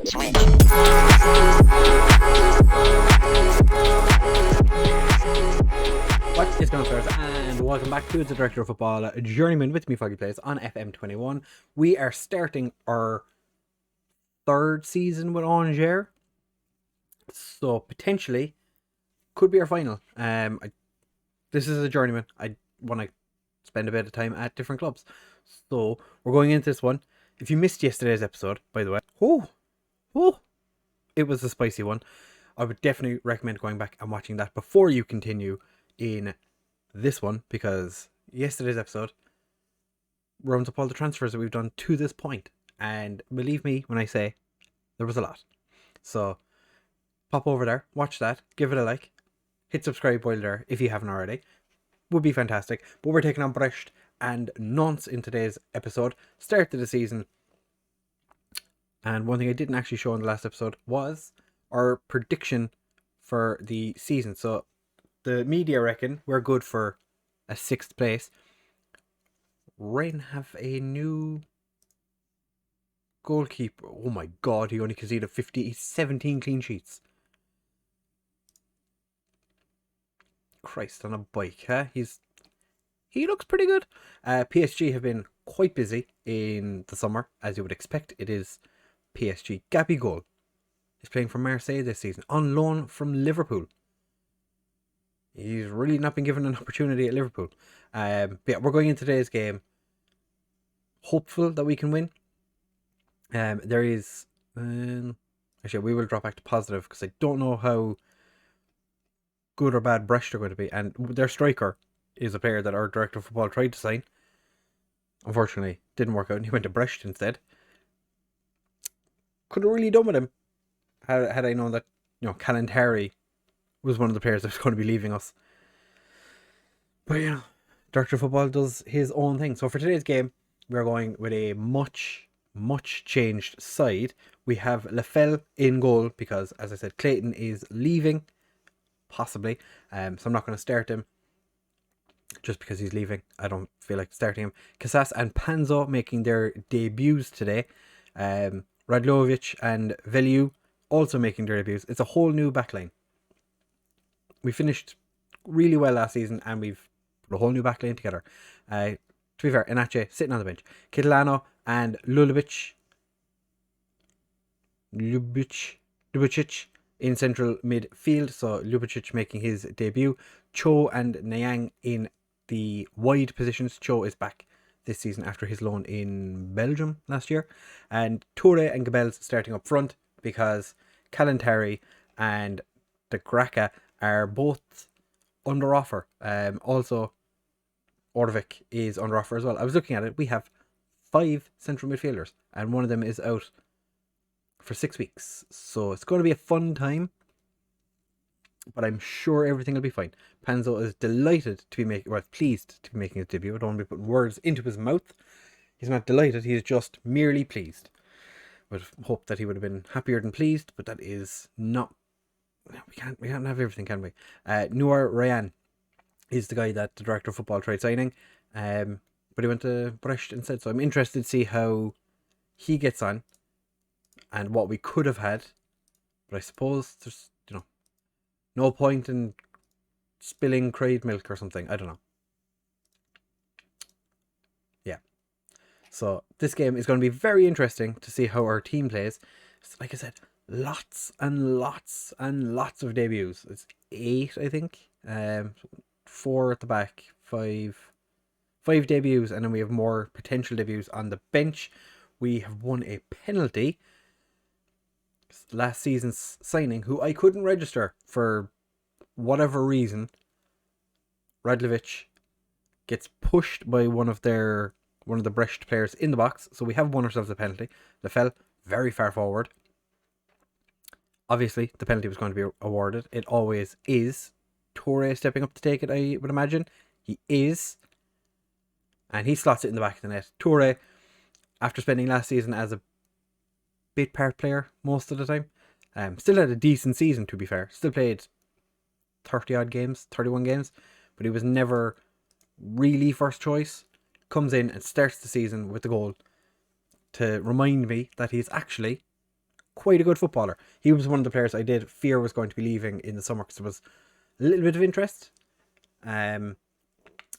What is going on, and welcome back to the Director of Football Journeyman with me, FoggyPlays, on FM21. We are starting our third season with Angers, so potentially could be our final. This is a journeyman. I want to spend a bit of time at different clubs, so we're going into this one. If you missed yesterday's episode, by the way, it was a spicy one. I would definitely recommend going back and watching that before you continue in this one, because yesterday's episode rounds up all the transfers that we've done to this point, and believe me when I say there was a lot. So pop over there, watch that, give it a like, hit subscribe while there if you haven't already. Would be fantastic. But we're taking on Brest and Nantes in today's episode. Start of the season. And one thing I didn't actually show in the last episode was our prediction for the season. So the media reckon we're good for a 6th place. Rennes have a new goalkeeper. Oh my god, he only conceded 17 clean sheets. Christ on a bike, huh? He looks pretty good. PSG have been quite busy in the summer, as you would expect. It is PSG. Gabigol is playing for Marseille this season, on loan from Liverpool. He's really not been given an opportunity at Liverpool. But yeah, we're going into today's game hopeful that we can win. There is... actually, we will drop back to positive, because I don't know how good or bad Brest are going to be. And their striker is a player that our director of football tried to sign. Unfortunately, didn't work out, and he went to Brest instead. Could have really done with him had I known that, Calantari was one of the players that was going to be leaving us. But director of football does his own thing. So for today's game, we're going with a much changed side. We have Lefel in goal because, as I said, Clayton is leaving, possibly. So I'm not going to start him just because he's leaving. I don't feel like starting him. Casas and Panzo making their debuts today. Radlovic and Veliu also making their debuts. It's a whole new backline. We finished really well last season, and we've put a whole new backline together. To be fair, Enache sitting on the bench. Kitlano and Lubicic in central midfield. So Lubicic making his debut. Cho and Nyang in the wide positions. Cho is back this season after his loan in Belgium last year. And Toure and Gabels starting up front because Calantari and De Graca are both under offer. Also, Orvik is under offer as well. I was looking at it. We have 5 central midfielders, and one of them is out for 6 weeks. So it's going to be a fun time, but I'm sure everything will be fine. Panzo is delighted to be pleased to be making his debut. I don't want to be putting words into his mouth. He's not delighted. He's just merely pleased. Would hope that he would have been happier than pleased, but that is not. We can't have everything, can we? Noor Ryan is the guy that the director of football tried signing, but he went to Brest instead. So I'm interested to see how he gets on and what we could have had. But I suppose there's no point in spilling Craig milk or something. I don't know. Yeah. So this game is going to be very interesting to see how our team plays. Like I said, lots and lots and lots of debuts. It's 8, I think. 4 at the back, 5 debuts, and then we have more potential debuts on the bench. We have won a penalty. Last season's signing, who I couldn't register for whatever reason. Radlovic gets pushed by one of the Brest players in the box, so we have won ourselves a penalty. Lefel very far forward. Obviously, the penalty was going to be awarded. It always is. Toure stepping up to take it, I would imagine. He is. And he slots it in the back of the net. Toure, after spending last season as a bit part player most of the time, still had a decent season, to be fair. Still played 30-odd games, 31 games. But he was never really first choice. Comes in and starts the season with the goal to remind me that he's actually quite a good footballer. He was one of the players I did fear was going to be leaving in the summer because there was a little bit of interest. The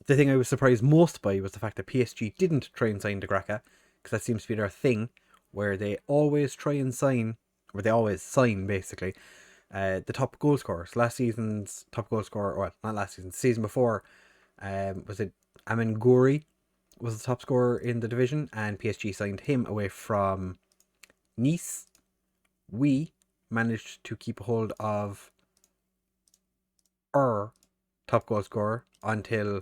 thing I was surprised most by was the fact that PSG didn't try and sign De Gracca, because that seems to be their thing, where they always try and sign, or they always sign basically, the top goal scorers. Last season's top goal scorer, well, not last season, the season before, was it Amin Ghouri was the top scorer in the division, and PSG signed him away from Nice. We managed to keep a hold of our top goal scorer until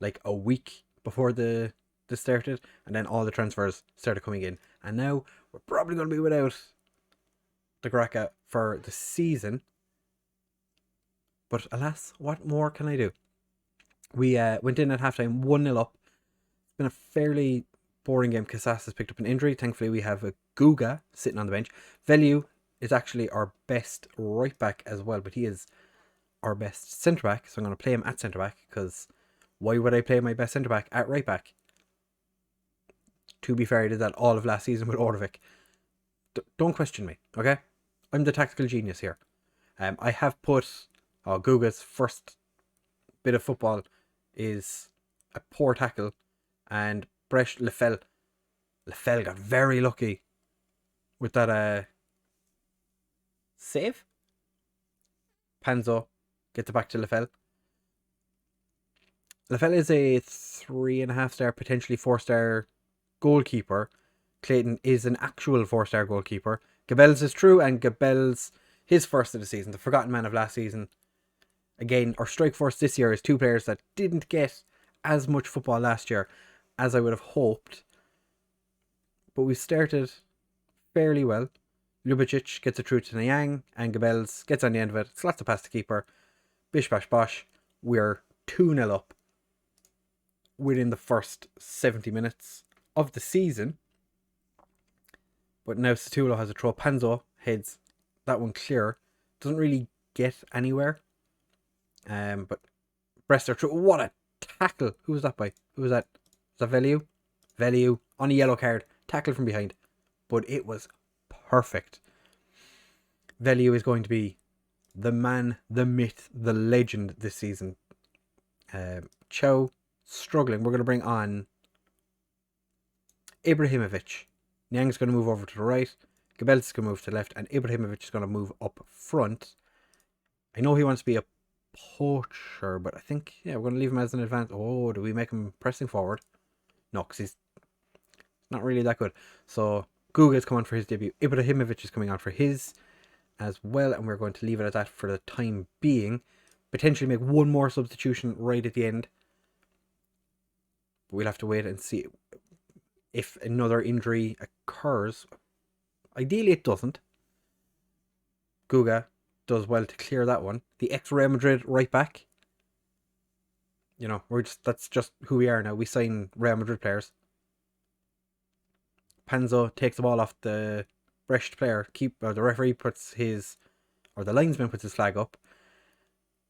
like a week before the started, and then all the transfers started coming in, and now we're probably going to be without De Gracca for the season. But alas, what more can I do? We went in at halftime 1-0 up. It's been a fairly boring game. Casas has picked up an injury. Thankfully, we have a Guga sitting on the bench. Velu is actually our best right back as well, but he is our best centre back, so I'm going to play him at centre back, because why would I play my best centre back at right back? To be fair, I did that all of last season with Ordovic. Don't question me, okay? I'm the tactical genius here. I have put Guga's first bit of football is a poor tackle, and Brecht Lefel got very lucky with that save. Panzo gets it back to Lefel. Lefel is a 3.5-star, potentially 4-star goalkeeper. Clayton is an actual 4-star goalkeeper. Gabels is true, and Gabels, his first of the season, the forgotten man of last season. Again, our strike force this year is two players that didn't get as much football last year as I would have hoped. But we started fairly well. Ljubicic gets it through to Niang, and Gabels gets on the end of it, slots it past the keeper. Bish bash bosh. We're 2-0 up within the first 70 minutes of the season. But now Satulo has a throw. Panzo heads that one clear. Doesn't really get anywhere. But Brest are through. What a tackle. Who was that by? Who was that? Was that Velu? Velu on a yellow card. Tackle from behind. But it was perfect. Velu is going to be the man, the myth, the legend this season. Chow struggling. We're going to bring on Ibrahimovic. Niang's going to move over to the right. Gabels is going to move to the left. And Ibrahimovic is going to move up front. I know he wants to be a poacher, but I think, yeah, we're going to leave him as an advance. Oh, do we make him pressing forward? No, because he's not really that good. So Guga is coming on for his debut. Ibrahimovic is coming on for his as well, and we're going to leave it at that for the time being. Potentially make one more substitution right at the end. But we'll have to wait and see if another injury occurs. Ideally, it doesn't. Guga does well to clear that one. The ex-Real Madrid right back. You know, that's just who we are now. We sign Real Madrid players. Panzo takes the ball off the Brecht player. The referee puts his, or the linesman puts his flag up.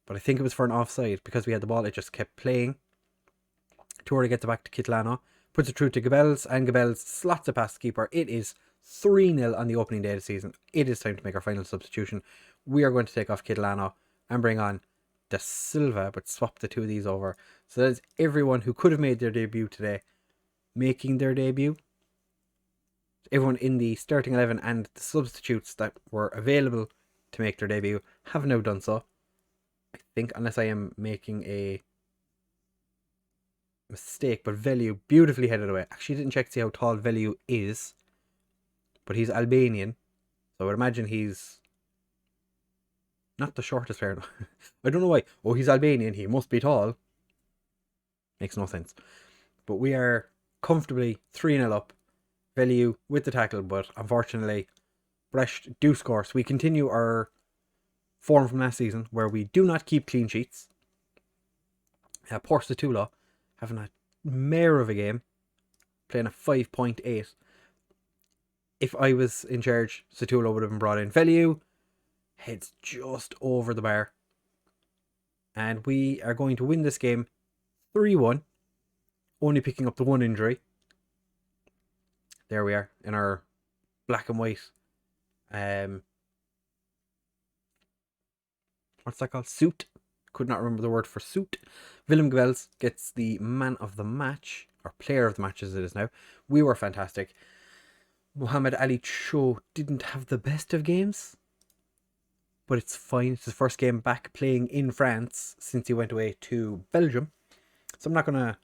But I think it was for an offside. Because we had the ball, it just kept playing. Torre gets it back to Kitlano. Puts it through to Gabels, and Gabels slots it past the keeper. It is 3-0 on the opening day of the season. It is time to make our final substitution. We are going to take off Kitlano and bring on Da Silva, but swap the two of these over. So that's everyone who could have made their debut today making their debut. Everyone in the starting 11 and the substitutes that were available to make their debut have now done so. I think, unless I am making a mistake, but Velu beautifully headed away. Actually, didn't check to see how tall Velu is, but he's Albanian, so I would imagine he's not the shortest player. I don't know why. Oh, he's Albanian, he must be tall. Makes no sense. But we are comfortably 3-0 up. Velu with the tackle, but unfortunately Brecht do score, so we continue our form from last season where we do not keep clean sheets. Portugal having a mare of a game, playing a 5.8. If I was in charge, Satulo would have been brought in. Velu heads just over the bar. And we are going to win this game 3-1. Only picking up the one injury. There we are in our black and white What's that called? Suit. Could not remember the word for suit. Willem Gevels gets the man of the match, or player of the match as it is now. We were fantastic. Muhammad Ali Cho didn't have the best of games, but it's fine. It's his first game back playing in France since he went away to Belgium. So I'm not going to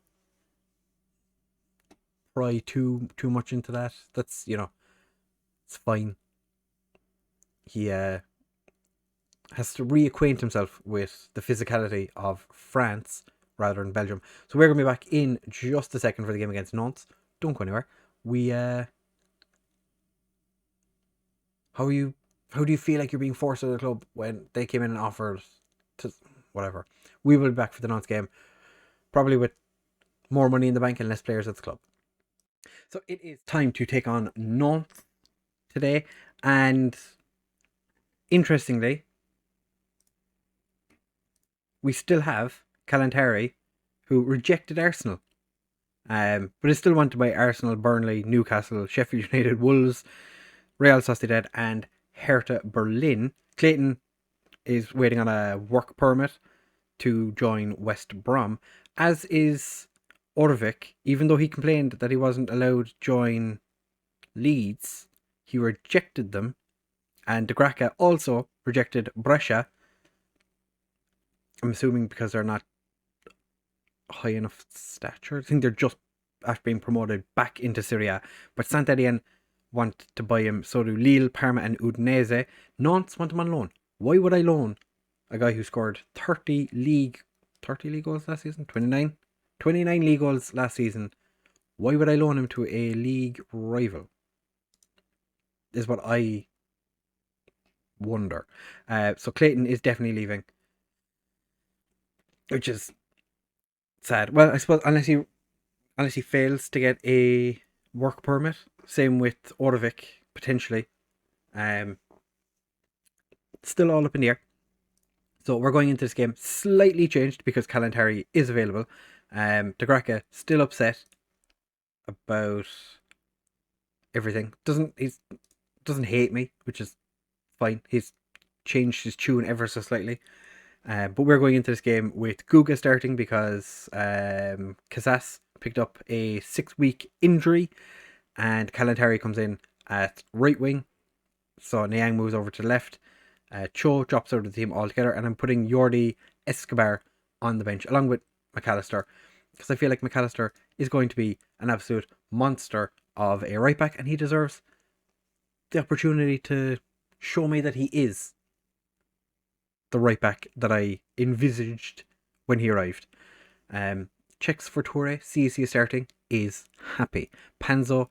pry too much into that. That's, it's fine. He has to reacquaint himself with the physicality of France rather than Belgium. So we're going to be back in just a second for the game against Nantes. Don't go anywhere. How do you feel like you're being forced out of the club when they came in and offered to whatever? We will be back for the Nantes game, probably with more money in the bank and less players at the club. So it is time to take on Nantes today, and interestingly, we still have Calantari, who rejected Arsenal, but is still wanted by Arsenal, Burnley, Newcastle, Sheffield United, Wolves, Real Sociedad, and Hertha Berlin. Clayton is waiting on a work permit to join West Brom, as is Orvik. Even though he complained that he wasn't allowed to join Leeds, he rejected them, and De Graca also rejected Brescia. I'm assuming because they're not high enough stature. I think they're just after being promoted back into Serie A. But Saint-Étienne want to buy him. So do Lille, Parma, and Udinese. Nantes want him on loan. Why would I loan a guy who scored 30 league goals last season? 29 league goals last season. Why would I loan him to a league rival? Is what I wonder. So Clayton is definitely leaving, which is sad. Well, I suppose unless he fails to get a work permit. Same with Orvik, potentially. Still all up in the air. So we're going into this game slightly changed because Calantari is available. De Graca still upset about everything. Doesn't hate me, which is fine. He's changed his tune ever so slightly. But we're going into this game with Guga starting because Casas picked up a 6-week injury, and Calantari comes in at right wing. So Niang moves over to the left. Cho drops out of the team altogether, and I'm putting Jordi Escobar on the bench along with McAllister, because I feel like McAllister is going to be an absolute monster of a right back, and he deserves the opportunity to show me that he is the right back that I envisaged when he arrived. Checks for Toure, sees he is starting, is happy. Panzo,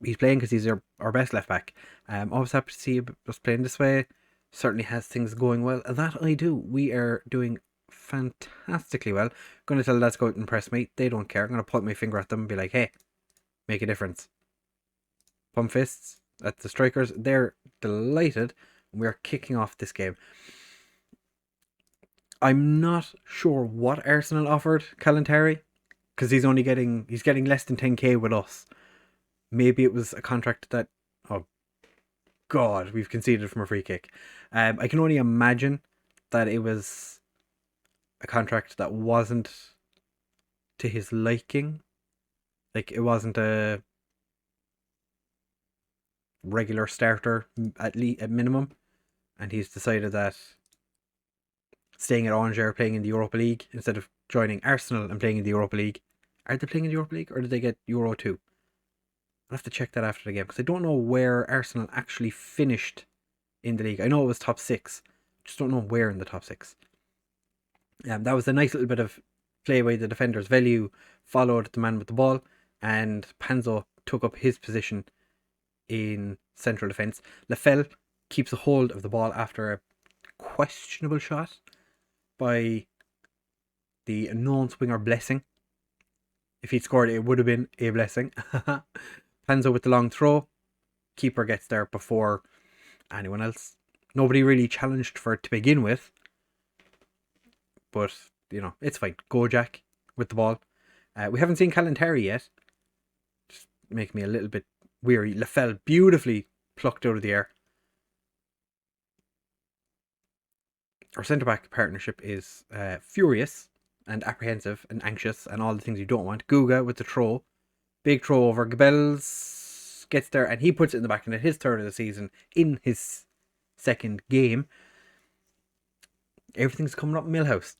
he's playing because he's our best left back. Always happy to see us playing this way. Certainly has things going well. That I do. We are doing fantastically well. Going to tell the lads go out and impress me. They don't care. I'm going to point my finger at them and be like, hey, make a difference. Pump fists at the strikers. They're delighted. We're kicking off this game. I'm not sure what Arsenal offered Calantari, because he's getting less than 10k with us. Maybe it was a contract that, oh God, we've conceded from a free kick. I can only imagine that it was a contract that wasn't to his liking. Like, it wasn't a regular starter at minimum, and he's decided that staying at Angers, playing in the Europa League instead of joining Arsenal and playing in the Europa League. Are they playing in the Europa League, or did they get Euro 2? I'll have to check that after the game, because I don't know where Arsenal actually finished in the league. I know it was top 6, just don't know where in the top 6. That was a nice little bit of play by the defenders. Velu followed the man with the ball, and Panzo took up his position in central defence. Lefel keeps a hold of the ball after a questionable shot by the Nantes winger Blessing. If he'd scored, it would have been a blessing. Panzo with the long throw. Keeper gets there before anyone else. Nobody really challenged for it to begin with. But, it's fine. Go Jack with the ball. We haven't seen Calantari yet. Just make me a little bit weary. Lefel beautifully plucked out of the air. Our centre-back partnership is furious and apprehensive and anxious and all the things you don't want. Guga with the throw. Big throw over. Gabels gets there and he puts it in the back of net. His third of the season in his second game. Everything's coming up in Millhouse.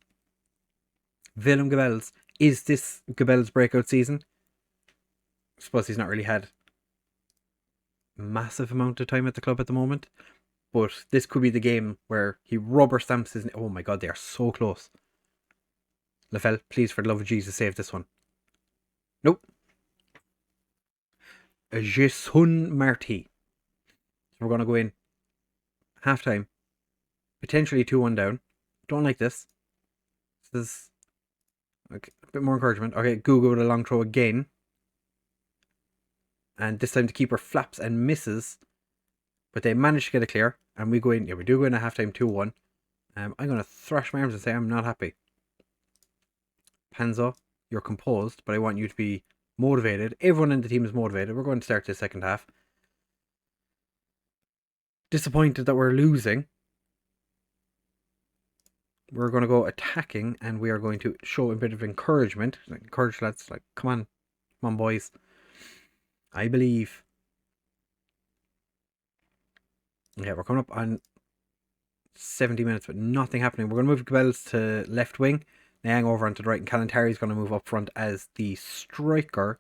Willem Gabels. Is this Gabels' breakout season? I suppose he's not really had a massive amount of time at the club at the moment. But this could be the game where he rubber stamps his... Oh my god, they are so close. Lefel, please, for the love of Jesus, save this one. Nope. Jason Marti. So we're going to go in half time. Potentially 2-1 down. Don't like this. This is okay, a bit more encouragement. Okay, Guga with a long throw again. And this time the keeper flaps and misses. But they manage to get it clear. And we go in. Yeah, we do go in at halftime 2-1. I'm going to thrash my arms and say I'm not happy. Panzo, you're composed, but I want you to be motivated. Everyone in the team is motivated. We're going to start the second half. Disappointed that we're losing. We're going to go attacking and we are going to show a bit of encouragement. Like, encourage lads, like, come on boys. I believe. Yeah, we're coming up on 70 minutes, but nothing happening. We're going to move Gabels to left wing. Niang over onto the right, and Kalantari is going to move up front as the striker.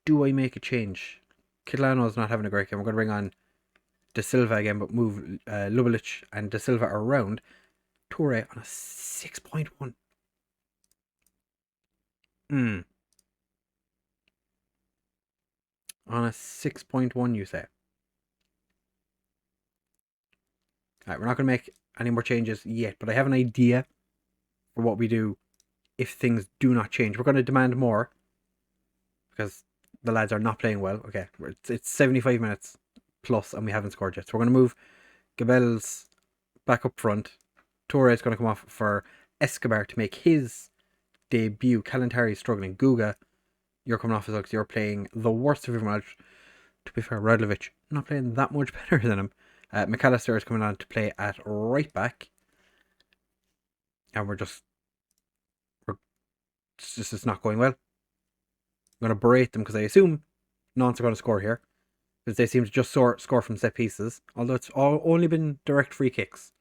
Do I make a change? Kidlano's not having a great game. We're going to bring on De Silva again, but move Lubelic and De Silva around. Toure on a 6.1. On a 6.1, you say? Alright, we're not going to make any more changes yet, but I have an idea for what we do if things do not change. We're going to demand more because the lads are not playing well. Okay, it's 75 minutes plus and we haven't scored yet. So we're going to move Gabels back up front. Toure is going to come off for Escobar to make his debut. Kalantari is struggling. Guga, you're coming off as well because you're playing the worst of everyone else. To be fair, Radlovic not playing that much better than him. McAllister is coming on to play at right back. And it's not going well. I'm going to berate them because I assume Nantes are going to score here. Because they seem to just score from set pieces. Although it's only been direct free kicks.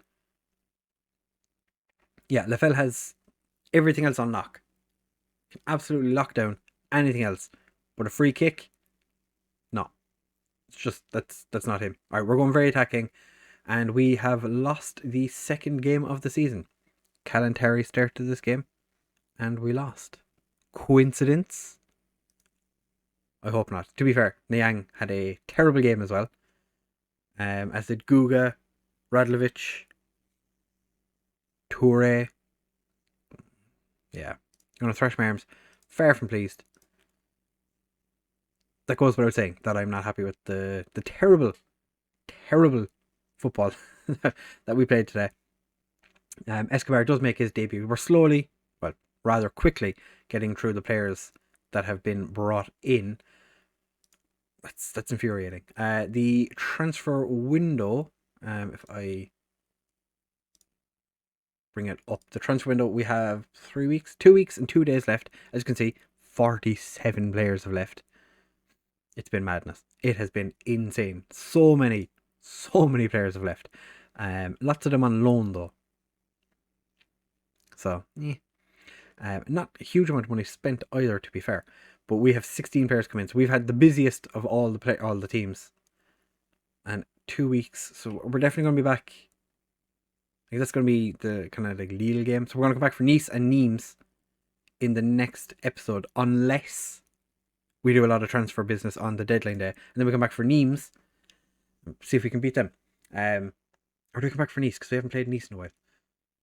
Yeah, Lefel has everything else on lock. Can absolutely lock down anything else. But a free kick? No. It's just, that's not him. Alright, we're going very attacking. And we have lost the second game of the season. Kalantari started this game. And we lost. Coincidence? I hope not. To be fair, Niang had a terrible game as well. As did Guga, Radlovic, Toure. Yeah. I'm going to thrash my arms. Far from pleased. That goes without saying that I'm not happy with the terrible football that we played today. Escobar does make his debut. We're slowly, well, rather quickly, getting through the players that have been brought in. That's infuriating. The transfer window, if I bring it up, the transfer window, we have 2 weeks and 2 days left. As you can see, 47 players have left. It's been madness. It has been insane. So many players have left. Lots of them on loan though. So, not a huge amount of money spent either, to be fair. But we have 16 players come in. So we've had the busiest of all the teams. And 2 weeks. So we're definitely going to be back. I think that's going to be the kind of like Lille game. So we're going to come back for Nice and Nimes in the next episode. Unless we do a lot of transfer business on the deadline day. And then we come back for Nimes. See if we can beat them. Or do we come back for Nice? Because we haven't played Nice in a while.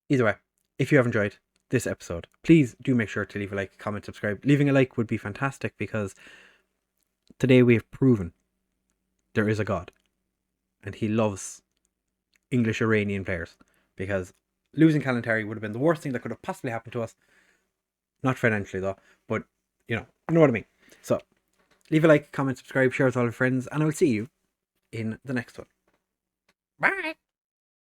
Either way, if you have enjoyed this episode, please do make sure to leave a like, comment, subscribe. Leaving a like would be fantastic because today we have proven there is a God. And he loves English Iranian players. Because losing Kalantari would have been the worst thing that could have possibly happened to us. Not financially though, but you know what I mean. So leave a like, comment, subscribe, share with all your friends, and I will see you in the next one. Bye.